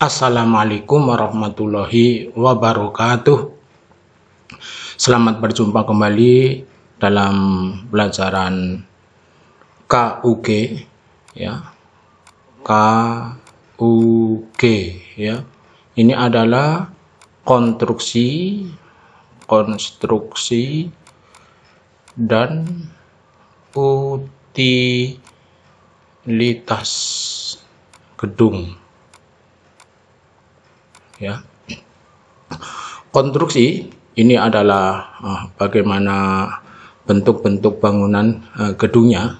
Assalamualaikum warahmatullahi wabarakatuh. Selamat berjumpa kembali dalam pelajaran KUG ya. KUG ya. Ini adalah konstruksi dan utilitas gedung. Ya, konstruksi ini adalah bagaimana bentuk-bentuk bangunan gedungnya.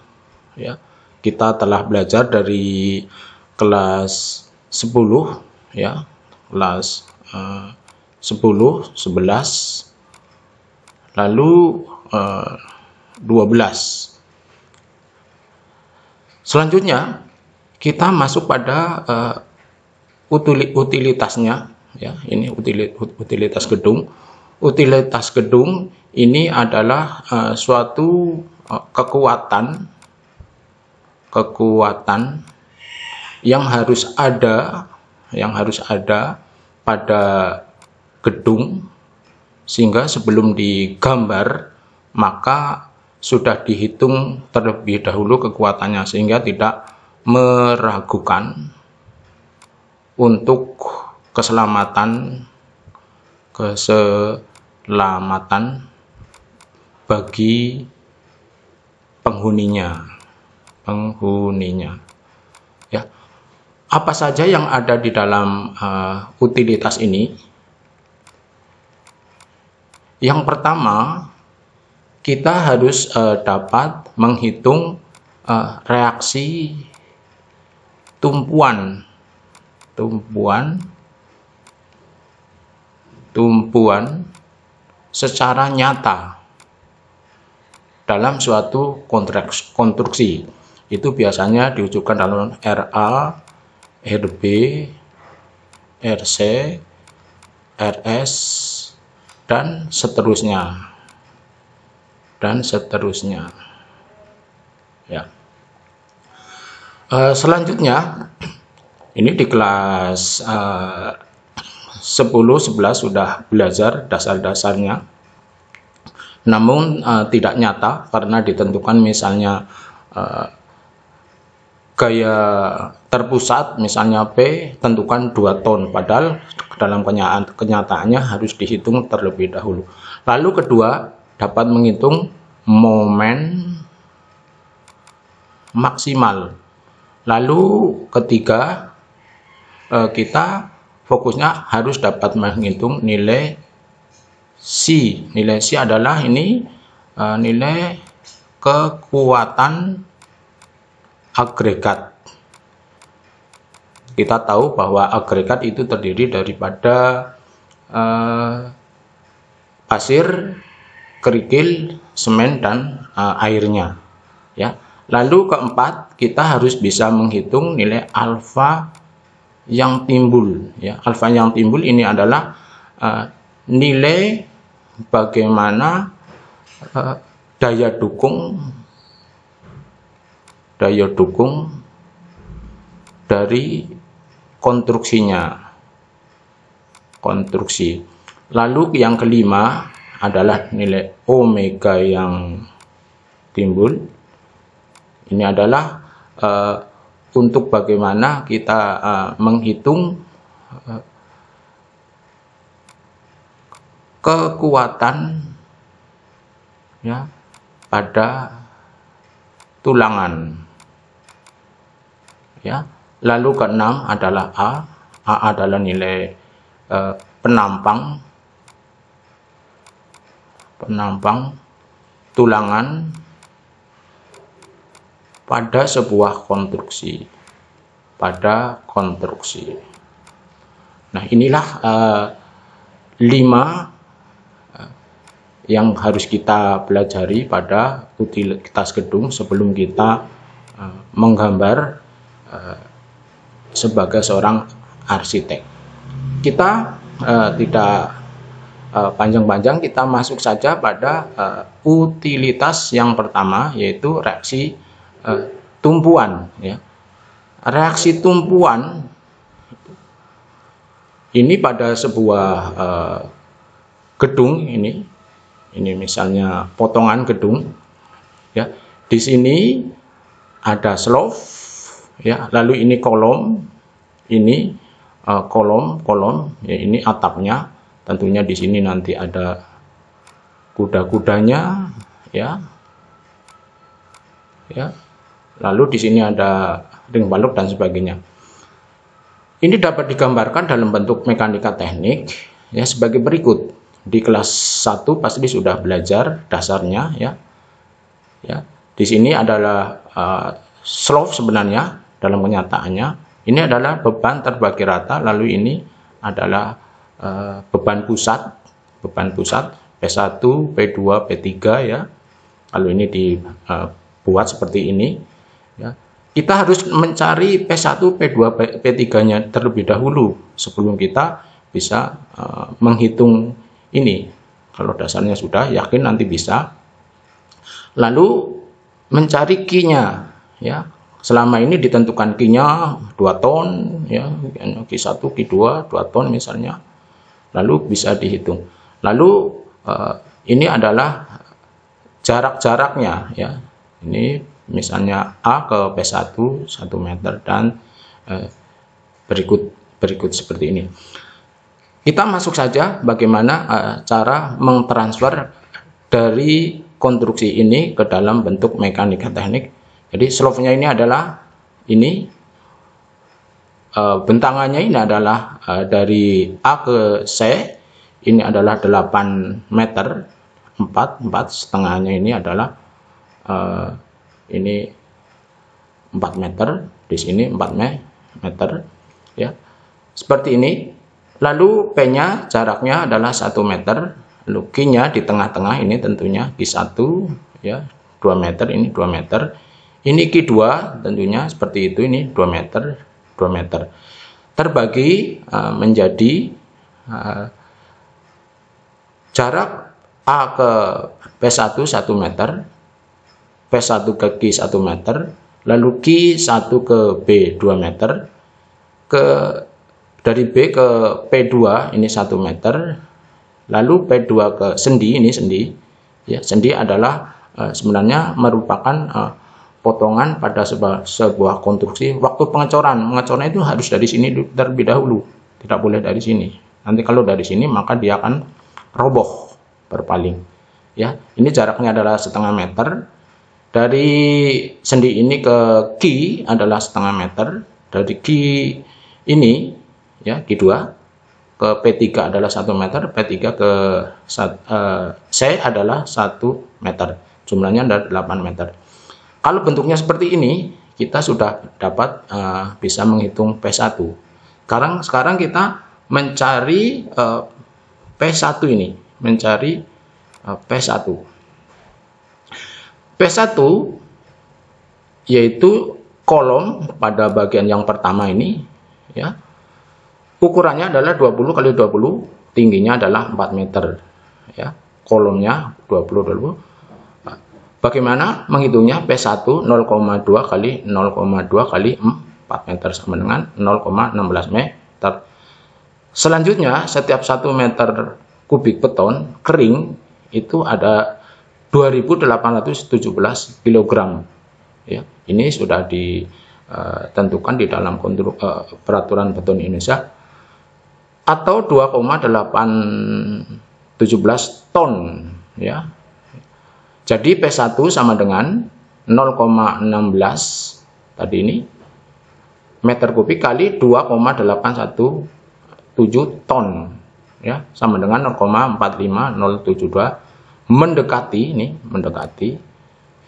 Ya, kita telah belajar dari kelas 10 ya, kelas 10, 11, lalu 12. Selanjutnya kita masuk pada utilitasnya ya. Ini utilitas gedung. Utilitas gedung ini adalah suatu kekuatan yang harus ada pada gedung, sehingga sebelum digambar maka sudah dihitung terlebih dahulu kekuatannya, sehingga tidak meragukan untuk keselamatan bagi penghuninya ya. Apa saja yang ada di dalam utilitas ini? Yang pertama, kita harus dapat menghitung reaksi tumpuan secara nyata dalam suatu konstruksi. Itu biasanya diwujudkan dalam RA, RB, RC, RS, dan seterusnya. Ya. Selanjutnya, ini di kelas 10, 11 sudah belajar dasar-dasarnya, namun tidak nyata karena ditentukan misalnya gaya terpusat misalnya P tentukan 2 ton, padahal dalam kenyataannya harus dihitung terlebih dahulu. Lalu kedua, dapat menghitung momen maksimal. Lalu ketiga, kita fokusnya harus dapat menghitung nilai C. Nilai C adalah ini nilai kekuatan agregat. Kita tahu bahwa agregat itu terdiri daripada pasir, kerikil, semen, dan airnya. Ya. Lalu keempat, kita harus bisa menghitung nilai alfa yang timbul ya. Alfa yang timbul ini adalah nilai bagaimana daya dukung dari konstruksi. Lalu yang kelima adalah nilai omega yang timbul. Ini adalah untuk bagaimana kita menghitung kekuatan ya pada tulangan ya. Lalu keenam adalah A adalah nilai penampang tulangan pada sebuah konstruksi. Nah, inilah 5 yang harus kita pelajari pada utilitas gedung sebelum kita menggambar sebagai seorang arsitek. Kita tidak panjang-panjang, kita masuk saja pada utilitas yang pertama, yaitu reaksi tumpuan ya. Reaksi tumpuan ini pada sebuah gedung ini misalnya potongan gedung ya. Di sini ada slope ya, lalu ini kolom, ini kolom ya, ini atapnya. Tentunya di sini nanti ada kuda-kudanya ya. Lalu di sini ada ring balok dan sebagainya. Ini dapat digambarkan dalam bentuk mekanika teknik ya sebagai berikut. Di kelas 1 pasti sudah belajar dasarnya ya. Di sini adalah slope sebenarnya dalam kenyataannya. Ini adalah beban terbagi rata, lalu ini adalah beban pusat P1, P2, P3 ya. Lalu ini dibuat seperti ini ya. Kita harus mencari P1, P2, P3-nya terlebih dahulu sebelum kita bisa menghitung ini. Kalau dasarnya sudah yakin nanti bisa. Lalu mencari Q-nya ya. Selama ini ditentukan Q-nya 2 ton ya, Q1, Q2 2 ton misalnya. Lalu bisa dihitung. Lalu ini adalah jarak-jaraknya ya. Ini misalnya A ke P1 1 meter dan berikut seperti ini. Kita masuk saja bagaimana cara mentransfer dari konstruksi ini ke dalam bentuk mekanika teknik. Jadi slope-nya ini adalah ini, bentangannya ini adalah dari A ke C, ini adalah 8 meter, 4 setengahnya ini adalah ini 4 meter, di sini 4 meter ya. Seperti ini. Lalu P-nya jaraknya adalah 1 meter, lalu Q-nya di tengah-tengah ini tentunya Q1 ya, 2 meter, ini 2 meter. Ini Q2 tentunya seperti itu, ini 2 meter, 2 meter. Terbagi menjadi jarak A ke P1 1 meter, P1 ke Q 1 meter, lalu Q1 ke B 2 meter, dari B ke P2 ini 1 meter, lalu P2 ke sendi, ini sendi ya. Sendi adalah sebenarnya merupakan potongan pada sebuah konstruksi. Waktu pengecoran itu harus dari sini terlebih dahulu, tidak boleh dari sini. Nanti kalau dari sini maka dia akan roboh berpaling ya. Ini jaraknya adalah 1/2 meter. Dari sendi ini ke Q adalah 1/2 meter. Dari Q ini ya, Q2 ke P3 adalah 1 meter, P3 ke C adalah 1 meter. Jumlahnya ada 8 meter. Kalau bentuknya seperti ini, kita sudah dapat bisa menghitung P1. Sekarang kita mencari P1 ini, mencari P1. P1 yaitu kolom pada bagian yang pertama ini ya. Ukurannya adalah 20 kali 20, tingginya adalah 4 meter ya. Kolomnya 20. Bagaimana menghitungnya? P1 0,2 kali 0,2 kali 4 meter sama dengan 0,16 meter. Selanjutnya setiap 1 meter kubik beton kering itu ada 2817 kg ya. Ini sudah ditentukan di dalam peraturan beton Indonesia, atau 2,817 ton ya. Jadi P1 sama dengan 0,16 tadi ini meter kubik kali 2,817 ton ya, sama dengan 0,45072, mendekati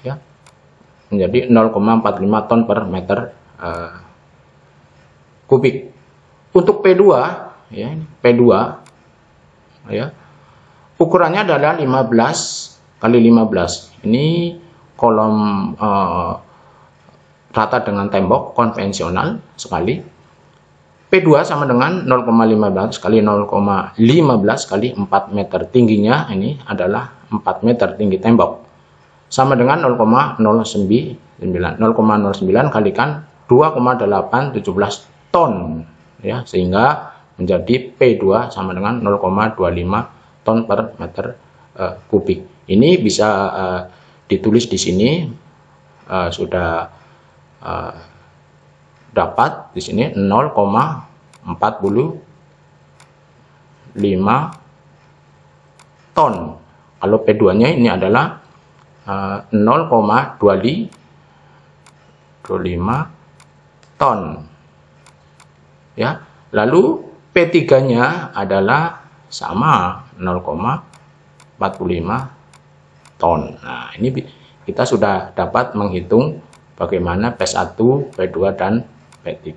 ya, menjadi 0,45 ton per meter kubik. Untuk P2 ya, P2 ya, ukurannya adalah 15 kali 15. Ini kolom rata dengan tembok konvensional sekali. P2 sama dengan 0,15 kali 0,15 kali 4 meter. Tingginya ini adalah 4 meter tinggi tembok, sama dengan 0,09 kalikan 2,817 ton ya, sehingga menjadi P2 sama dengan 0,25 ton per meter kubik. Ini bisa ditulis di sini, sudah dapat di sini 0,45 ton. Kalau P2-nya ini adalah 0,25 ton. Ya, lalu P3-nya adalah sama 0,45 ton. Nah, ini kita sudah dapat menghitung bagaimana P1, P2, dan P3.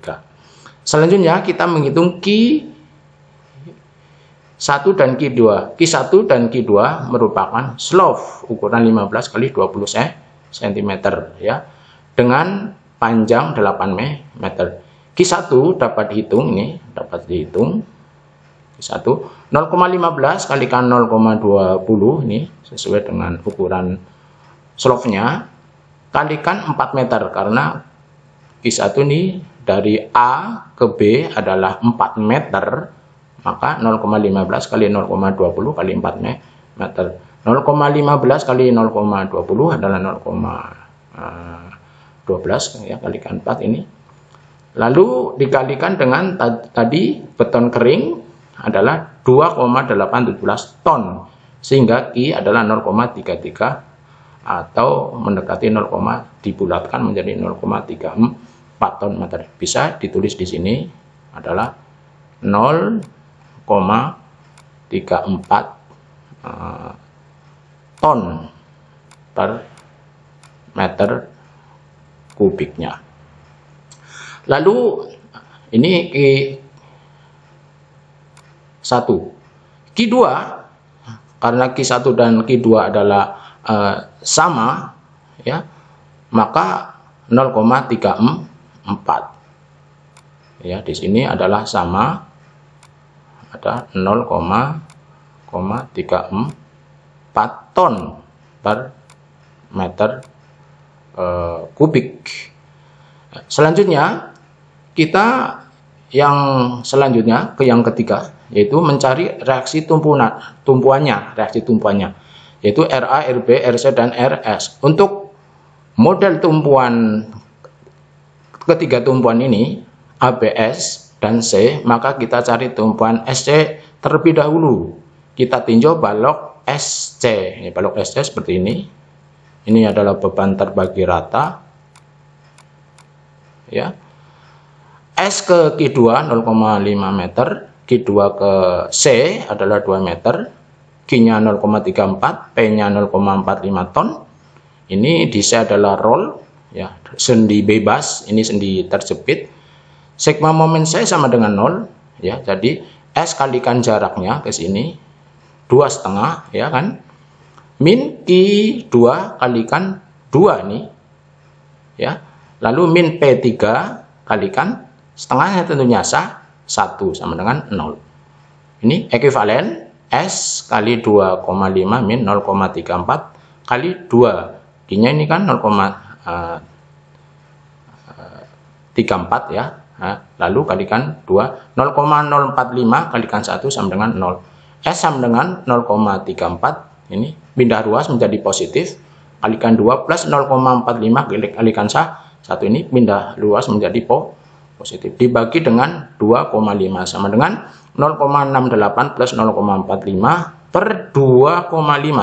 Selanjutnya kita menghitung Q1 dan Q2. Q1 dan Q2 merupakan slope ukuran 15 kali 20 cm ya, dengan panjang 8 meter. Q1 dapat dihitung, ini dapat dihitung. Q1 0,15 kalikan 0,20 ini sesuai dengan ukuran slope-nya, kalikan 4 meter karena Q1 ini dari A ke B adalah 4 meter, maka 0,15 kali 0,20 kali 4 meter. 0,15 kali 0,20 adalah 0,12 ya, kalikan 4 ini. Lalu dikalikan dengan tadi beton kering adalah 2,817 ton, sehingga Q adalah 0,33 atau mendekati 0, dibulatkan menjadi 0,34 ton meter. Bisa ditulis di sini adalah 0,34 ton per meter kubiknya. Lalu ini Q1, Q2, karena Q1 dan Q2 adalah sama ya, maka 0,34 ya, di sini adalah sama, ada 0,34 ton per meter kubik. Selanjutnya kita yang yang ketiga, yaitu mencari reaksi tumpuannya, yaitu Ra, Rb, Rc, dan Rs. Untuk model tumpuan ketiga tumpuan ini, A, B, S, dan C, maka kita cari tumpuan Sc terlebih dahulu. Kita tinjau balok Sc. Ini balok Sc seperti ini. Ini adalah beban terbagi rata. Ya. S ke Q2 0,5 meter, Q2 ke C adalah 2 meter, Q-nya 0,34, P-nya 0,45 ton. Ini di C adalah roll, ya, sendi bebas, ini sendi terjepit. Sigma momen C sama dengan 0, ya. Jadi S kalikan jaraknya ke sini 2,5, ya kan? Min Q2 kalikan 2 nih, ya. Lalu min P3 kalikan setengahnya tentunya 1 sama dengan 0. Ini ekuivalen S kali 2,5 min 0,34 kali 2. Q-nya ini kan 0,34 ya. Nah, lalu kalikan 2, 0,045 kalikan 1 sama dengan 0. S sama dengan 0,34, ini pindah ruas menjadi positif, kalikan 2 plus 0,45 kalikan 1, ini pindah luas menjadi positif, dibagi dengan 2,5 sama dengan 0,68 plus 0,45 per 2,5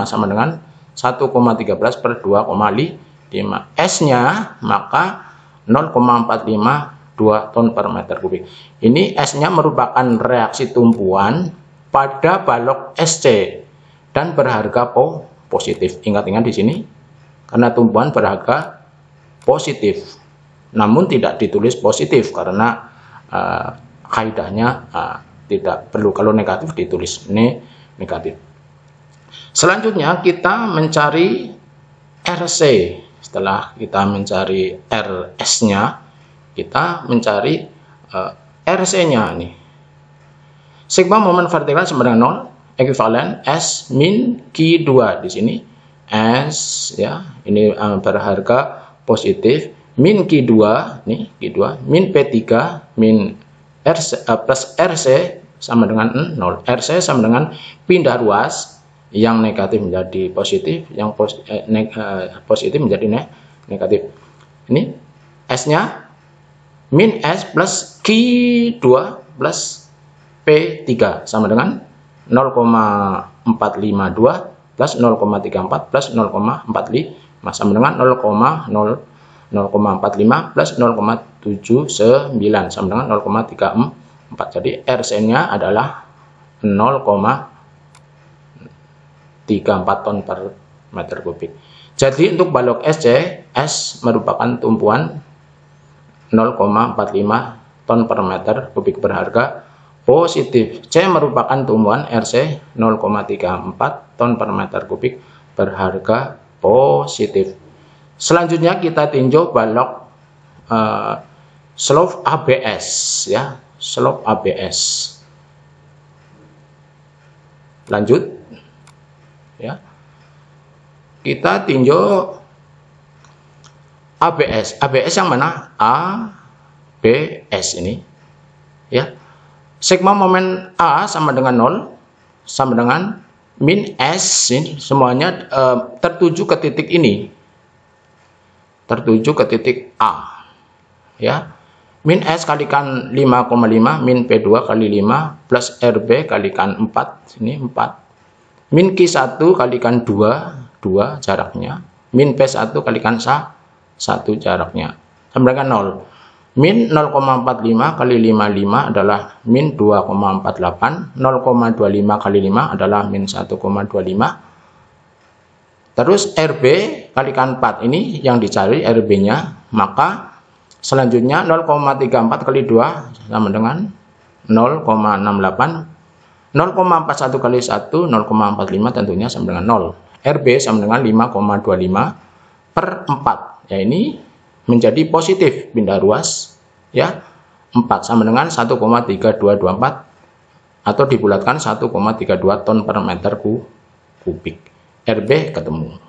sama dengan 1,13 per 2,5. S-nya maka 0,45 2 ton per meter kubik. Ini S-nya merupakan reaksi tumpuan pada balok Sc dan berharga positif. Ingat-ingat di sini, karena tumpuan berharga positif, namun tidak ditulis positif karena kaidahnya tidak perlu. Kalau negatif ditulis negatif. Selanjutnya kita mencari Rc. Setelah kita mencari Rs-nya, kita mencari Rc-nya nih. Sigma momen vertikal sama dengan 0, ekuivalen S min Q2 di sini. S ya, ini berharga positif, min Q2 nih, Q2 min P3 min RC plus RC sama dengan 0. RC sama dengan pindah ruas yang negatif menjadi positif, yang positif menjadi negatif. Ini S-nya min S plus Q2 plus P3 sama dengan 0,452 plus 0,34 plus 0,45 sama dengan 0,45 plus 0,79 sama dengan 0,34. Jadi RC-nya adalah 0,34 ton per meter kubik. Jadi untuk balok SC, S merupakan tumpuan 0,45 ton per meter kubik berharga positif. C merupakan tumbuhan RC 0,34 ton per meter kubik berharga positif. Selanjutnya kita tinjau balok slope ABS ya, slope ABS. Lanjut ya. Kita tinjau ABS. ABS yang mana? ABS ini ya. Sigma momen A sama dengan 0 sama dengan min S ini semuanya tertuju ke titik ini. Tertuju ke titik A. Ya. Min S kalikan 5,5 min P2 kali 5 plus RB kalikan 4 ini 4. Min Q1 kalikan 2 jaraknya, min P1 kalikan 1 jaraknya sama dengan 0. Min 0,45 kali 55 adalah min 2,48, 0,25 kali 5 adalah min 1,25. Terus RB kalikan 4 ini yang dicari RB-nya, maka selanjutnya 0,34 kali 2 sama dengan 0,68, 0,41 kali 1 0,45 tentunya sama dengan 0. RB sama dengan 5,25 per 4. Ya, ini menjadi positif pindah ruas ya. 4 sama dengan 1,3224 atau dibulatkan 1,32 ton per meter kubik. RB ketemu.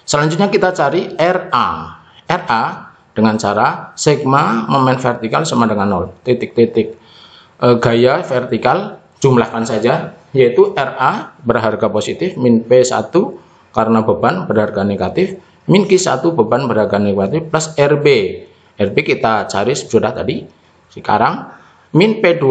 Selanjutnya kita cari RA. RA dengan cara sigma momen vertikal sama dengan 0. Titik-titik gaya vertikal jumlahkan saja, yaitu RA berharga positif, min P1 karena beban berharga negatif, min Q1 beban berharga negatif, plus RB. RB kita cari sudah tadi. Sekarang min P2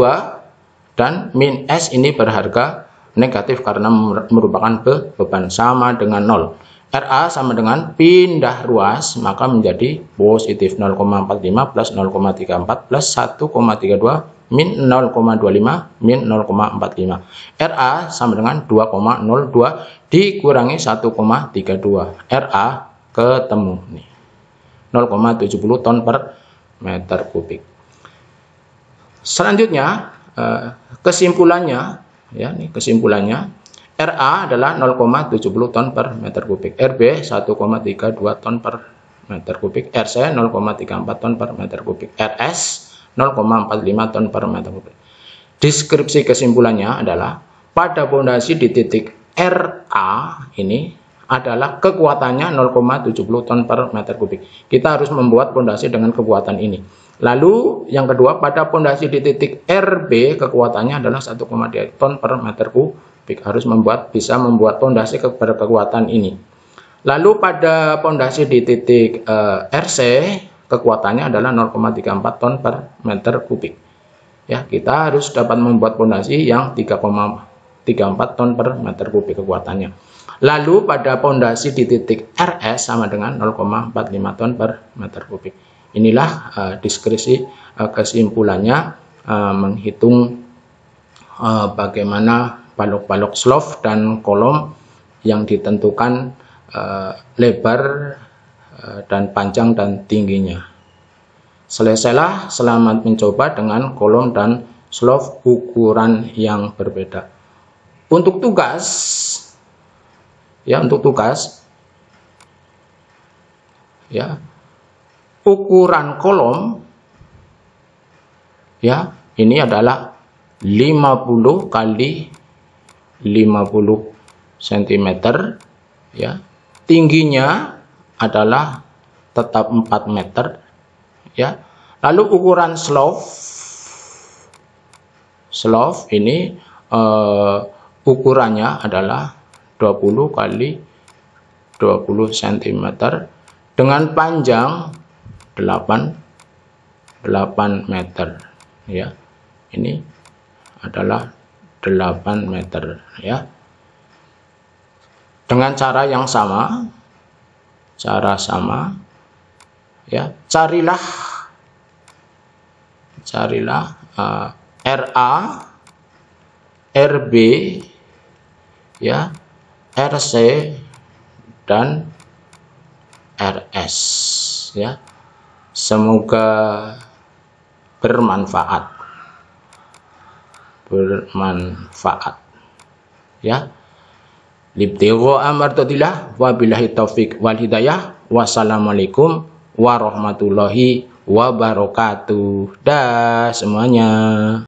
dan min S ini berharga negatif karena merupakan beban sama dengan 0. RA sama dengan pindah ruas, maka menjadi positif 0,45 plus 0,34 plus 1,32 min 0,25 min 0,45. RA sama dengan 2,02 dikurangi 1,32. RA ketemu nih 0,70 ton per meter kubik. Selanjutnya kesimpulannya ya, nih kesimpulannya RA adalah 0,70 ton per meter kubik, RB 1,32 ton per meter kubik, RC 0,34 ton per meter kubik, RS 0,45 ton per meter kubik. Deskripsi kesimpulannya adalah pada pondasi di titik RA ini adalah kekuatannya 0,70 ton per meter kubik. Kita harus membuat pondasi dengan kekuatan ini. Lalu yang kedua, pada pondasi di titik RB kekuatannya adalah 1,3 ton per meter kubik. Harus bisa membuat pondasi pada kekuatan ini. Lalu pada pondasi di titik RC kekuatannya adalah 0,34 ton per meter kubik. Ya, kita harus dapat membuat pondasi yang 3,34 ton per meter kubik kekuatannya. Lalu pada pondasi di titik RS sama dengan 0,45 ton per meter kubik. Inilah deskripsi kesimpulannya menghitung bagaimana balok-balok slope dan kolom yang ditentukan lebar dan panjang dan tingginya. Selesailah, selamat mencoba dengan kolom dan slope ukuran yang berbeda. Untuk tugas ya, ukuran kolom ya ini adalah 50 kali 50 cm ya. Tingginya adalah tetap 4 meter ya. Lalu ukuran slope Slope ini ukurannya adalah 20 kali 20 cm dengan panjang 8 meter ya. Ini adalah 8 meter ya. Dengan cara yang sama, ya, carilah RA, RB ya, RC dan RS ya. Semoga bermanfaat ya. Libtigha amardillah wabillahi taufik wal hidayah. Wassalamualaikum warahmatullahi wabarakatuh. Dah semuanya.